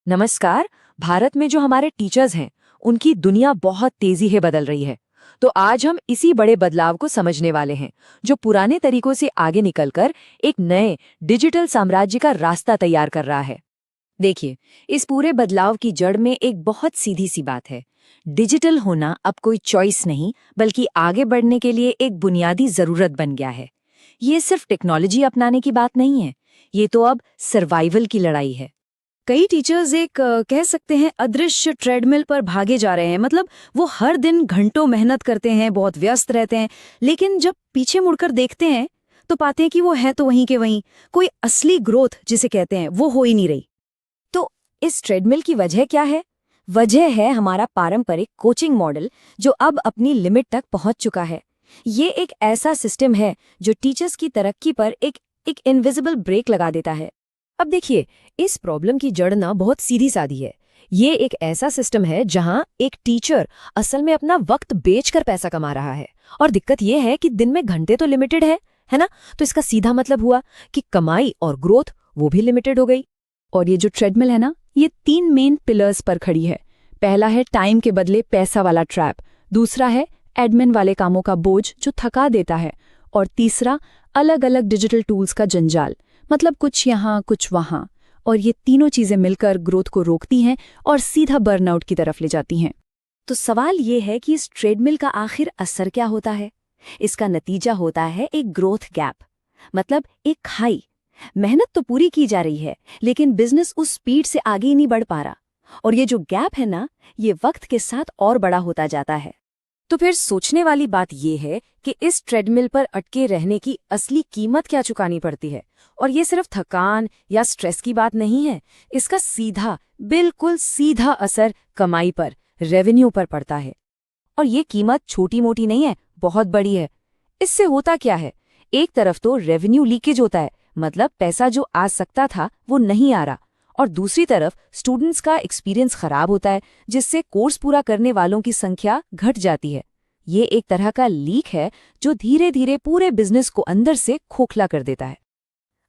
नमस्कार। भारत में जो हमारे टीचर्स हैं, उनकी दुनिया बहुत तेजी से बदल रही है। तो आज हम इसी बड़े बदलाव को समझने वाले हैं, जो पुराने तरीकों से आगे निकलकर एक नए डिजिटल साम्राज्य का रास्ता तैयार कर रहा है। देखिए, इस पूरे बदलाव की जड़ में एक बहुत सीधी सी बात है। डिजिटल होना अब कोई चॉइस नहीं, बल्कि आगे बढ़ने के लिए एक बुनियादी जरूरत बन गया है। ये सिर्फ टेक्नोलॉजी अपनाने की बात नहीं है, ये तो अब सर्वाइवल की लड़ाई है। कई टीचर्स एक कह सकते हैं अदृश्य ट्रेडमिल पर भागे जा रहे हैं। मतलब वो हर दिन घंटों मेहनत करते हैं, बहुत व्यस्त रहते हैं, लेकिन जब पीछे मुड़कर देखते हैं तो पाते हैं कि वो है तो वहीं के वहीं। कोई असली ग्रोथ जिसे कहते हैं वो हो ही नहीं रही। तो इस ट्रेडमिल की वजह क्या है? वजह है हमारा पारंपरिक कोचिंग मॉडल, जो अब अपनी लिमिट तक पहुंच चुका है। ये एक ऐसा सिस्टम है जो टीचर्स की तरक्की पर एक इनविजिबल ब्रेक लगा देता है। अब देखिए, इस प्रॉब्लम की जड़ ना बहुत सीधी सादी है। ये एक ऐसा सिस्टम है जहां एक टीचर असल में अपना वक्त बेचकर पैसा कमा रहा है। और दिक्कत ये है कि दिन में घंटे तो लिमिटेड है ना? तो इसका सीधा मतलब हुआ कि कमाई और ग्रोथ वो भी लिमिटेड हो गई। और ये जो ट्रेडमिल है ना, ये 3 मेन पिलर्स पर खड़ी है। पहला है टाइम के बदले पैसा वाला ट्रैप, दूसरा है एडमिन वाले कामों का बोझ जो थका देता है, और तीसरा अलग अलग डिजिटल टूल्स का जंजाल, मतलब कुछ यहाँ कुछ वहाँ। और ये तीनों चीजें मिलकर ग्रोथ को रोकती हैं और सीधा बर्नआउट की तरफ ले जाती हैं। तो सवाल ये है कि इस ट्रेडमिल का आखिर असर क्या होता है? इसका नतीजा होता है एक ग्रोथ गैप, मतलब एक खाई। मेहनत तो पूरी की जा रही है, लेकिन बिजनेस उस स्पीड से आगे ही नहीं बढ़ पा रहा। और ये जो गैप है ना, ये वक्त के साथ और बड़ा होता जाता है। तो फिर सोचने वाली बात यह है कि इस ट्रेडमिल पर अटके रहने की असली कीमत क्या चुकानी पड़ती है। और ये सिर्फ थकान या स्ट्रेस की बात नहीं है, इसका सीधा, बिल्कुल सीधा असर कमाई पर, रेवेन्यू पर पड़ता है। और ये कीमत छोटी मोटी नहीं है, बहुत बड़ी है। इससे होता क्या है? एक तरफ तो रेवेन्यू लीकेज होता है, मतलब पैसा जो आ सकता था वो नहीं आ रहा। और दूसरी तरफ स्टूडेंट्स का एक्सपीरियंस खराब होता है, जिससे कोर्स पूरा करने वालों की संख्या घट जाती है। ये एक तरह का लीक है जो धीरे धीरे पूरे बिजनेस को अंदर से खोखला कर देता है।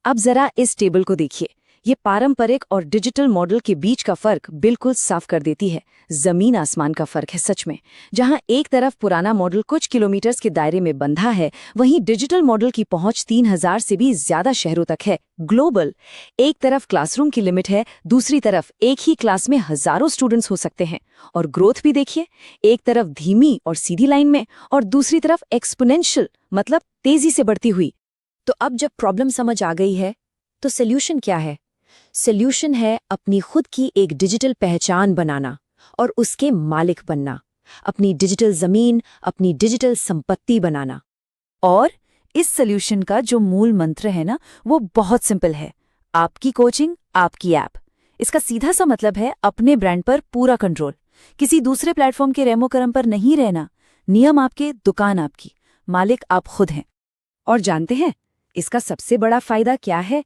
अब जरा इस टेबल को देखिए। ये पारंपरिक और डिजिटल मॉडल के बीच का फर्क बिल्कुल साफ कर देती है। जमीन आसमान का फर्क है सच में। जहां एक तरफ पुराना मॉडल कुछ किलोमीटर्स के दायरे में बंधा है, वहीं डिजिटल मॉडल की पहुंच 3000 से भी ज्यादा शहरों तक है, ग्लोबल। एक तरफ क्लासरूम की लिमिट है, दूसरी तरफ एक ही क्लास में हजारों स्टूडेंट्स हो सकते हैं। और ग्रोथ भी देखिए, एक तरफ धीमी और सीधी लाइन में, और दूसरी तरफ एक्सपोनेंशियल, मतलब तेजी से बढ़ती हुई। तो अब जब प्रॉब्लम समझ आ गई है, तो सोल्यूशन क्या है? सोल्यूशन है अपनी खुद की एक डिजिटल पहचान बनाना और उसके मालिक बनना। अपनी डिजिटल जमीन, अपनी डिजिटल संपत्ति बनाना। और इस सोल्यूशन का जो मूल मंत्र है ना, वो बहुत सिंपल है। आपकी कोचिंग, आपकी ऐप। इसका सीधा सा मतलब है अपने ब्रांड पर पूरा कंट्रोल। किसी दूसरे प्लेटफॉर्म के रेमो करम पर नहीं रहना। नियम आपके, दुकान आपकी, मालिक आप खुद हैं। और जानते हैं इसका सबसे बड़ा फायदा क्या है?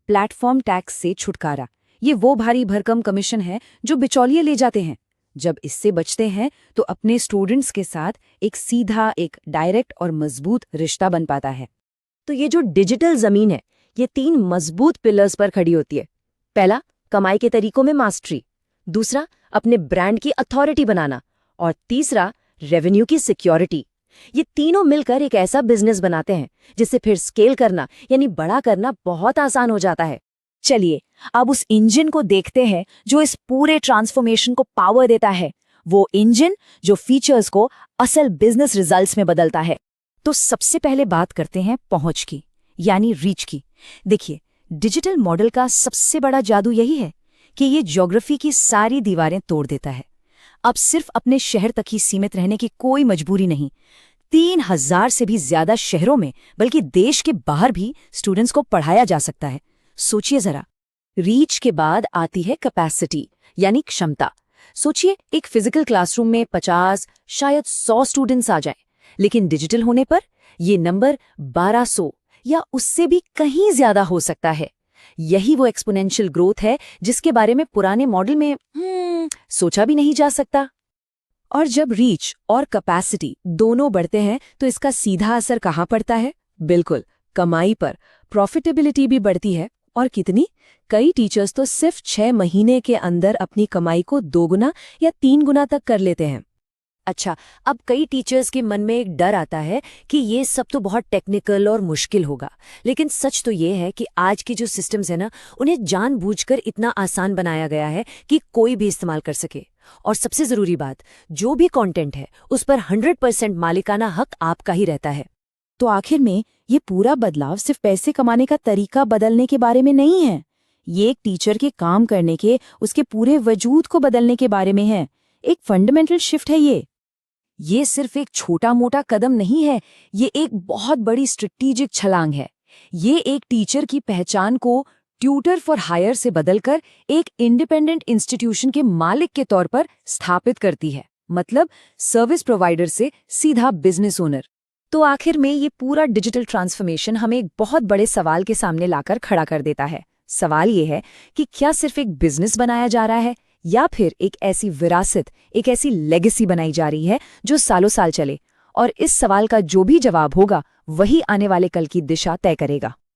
प्लेटफॉर्म टैक्स से छुटकारा। ये वो भारी भरकम कमीशन है जो बिचौलिए ले जाते हैं। जब इससे बचते हैं तो अपने स्टूडेंट्स के साथ एक सीधा, एक डायरेक्ट और मजबूत रिश्ता बन पाता है। तो ये जो डिजिटल जमीन है, ये 3 मजबूत पिलर्स पर खड़ी होती है। पहला, कमाई के तरीकों में मास्टरी। दूसरा, अपने ब्रांड की अथॉरिटी बनाना। और तीसरा, रेवेन्यू की सिक्योरिटी। ये तीनों मिलकर एक ऐसा बिजनेस बनाते हैं जिसे फिर स्केल करना, यानी बड़ा करना, बहुत आसान हो जाता है। चलिए अब उस इंजन को देखते हैं जो इस पूरे ट्रांसफॉर्मेशन को पावर देता है। वो इंजन जो फीचर्स को असल बिजनेस रिजल्ट्स में बदलता है। तो सबसे पहले बात करते हैं पहुंच की, यानी रीच की। देखिए, डिजिटल मॉडल का सबसे बड़ा जादू यही है कि ये ज्योग्राफी की सारी दीवारें तोड़ देता है। अब सिर्फ अपने शहर तक ही सीमित रहने की कोई मजबूरी नहीं। 3000 से भी ज्यादा शहरों में, बल्कि देश के बाहर भी स्टूडेंट्स को पढ़ाया जा सकता है। सोचिए जरा, रीच के बाद आती है कैपेसिटी, यानी क्षमता। सोचिए, एक फिजिकल क्लासरूम में 50, शायद 100 स्टूडेंट्स आ जाएं, लेकिन डिजिटल होने पर ये नंबर 1200 या उससे भी कहीं ज्यादा हो सकता है। यही वो एक्सपोनेंशियल ग्रोथ है जिसके बारे में पुराने मॉडल में सोचा भी नहीं जा सकता। और जब रीच और कैपेसिटी दोनों बढ़ते हैं तो इसका सीधा असर कहाँ पड़ता है? बिल्कुल, कमाई पर। प्रॉफिटेबिलिटी भी बढ़ती है और कितनी? कई टीचर्स तो सिर्फ 6 महीने के अंदर अपनी कमाई को 2 गुना या 3 गुना तक कर लेते हैं। अच्छा, अब कई टीचर्स के मन में एक डर आता है कि ये सब तो बहुत टेक्निकल और मुश्किल होगा, लेकिन सच तो ये है कि आज के जो सिस्टम्स है ना, उन्हें जानबूझकर इतना आसान बनाया गया है कि कोई भी इस्तेमाल कर सके। और सबसे ज़रूरी बात, जो भी कंटेंट है उस पर 100% मालिकाना हक आपका ही रहता है। तो आखिर में ये पूरा बदलाव सिर्फ पैसे कमाने का तरीका बदलने के बारे में नहीं है। ये एक टीचर के काम करने के, उसके पूरे वजूद को बदलने के बारे में है। एक फंडामेंटल शिफ्ट है ये सिर्फ एक छोटा मोटा कदम नहीं है, ये एक बहुत बड़ी स्ट्रेटेजिक छलांग है। ये एक टीचर की पहचान को ट्यूटर फॉर हायर से बदलकर एक इंडिपेंडेंट इंस्टीट्यूशन के मालिक के तौर पर स्थापित करती है, मतलब सर्विस प्रोवाइडर से सीधा बिजनेस ओनर। तो आखिर में ये पूरा डिजिटल ट्रांसफॉर्मेशन हमें एक बहुत बड़े सवाल के सामने लाकर खड़ा कर देता है। सवाल ये है कि क्या सिर्फ एक बिजनेस बनाया जा रहा है, या फिर एक ऐसी विरासत, एक ऐसी लेगेसी बनाई जा रही है जो सालों साल चले। और इस सवाल का जो भी जवाब होगा वही आने वाले कल की दिशा तय करेगा।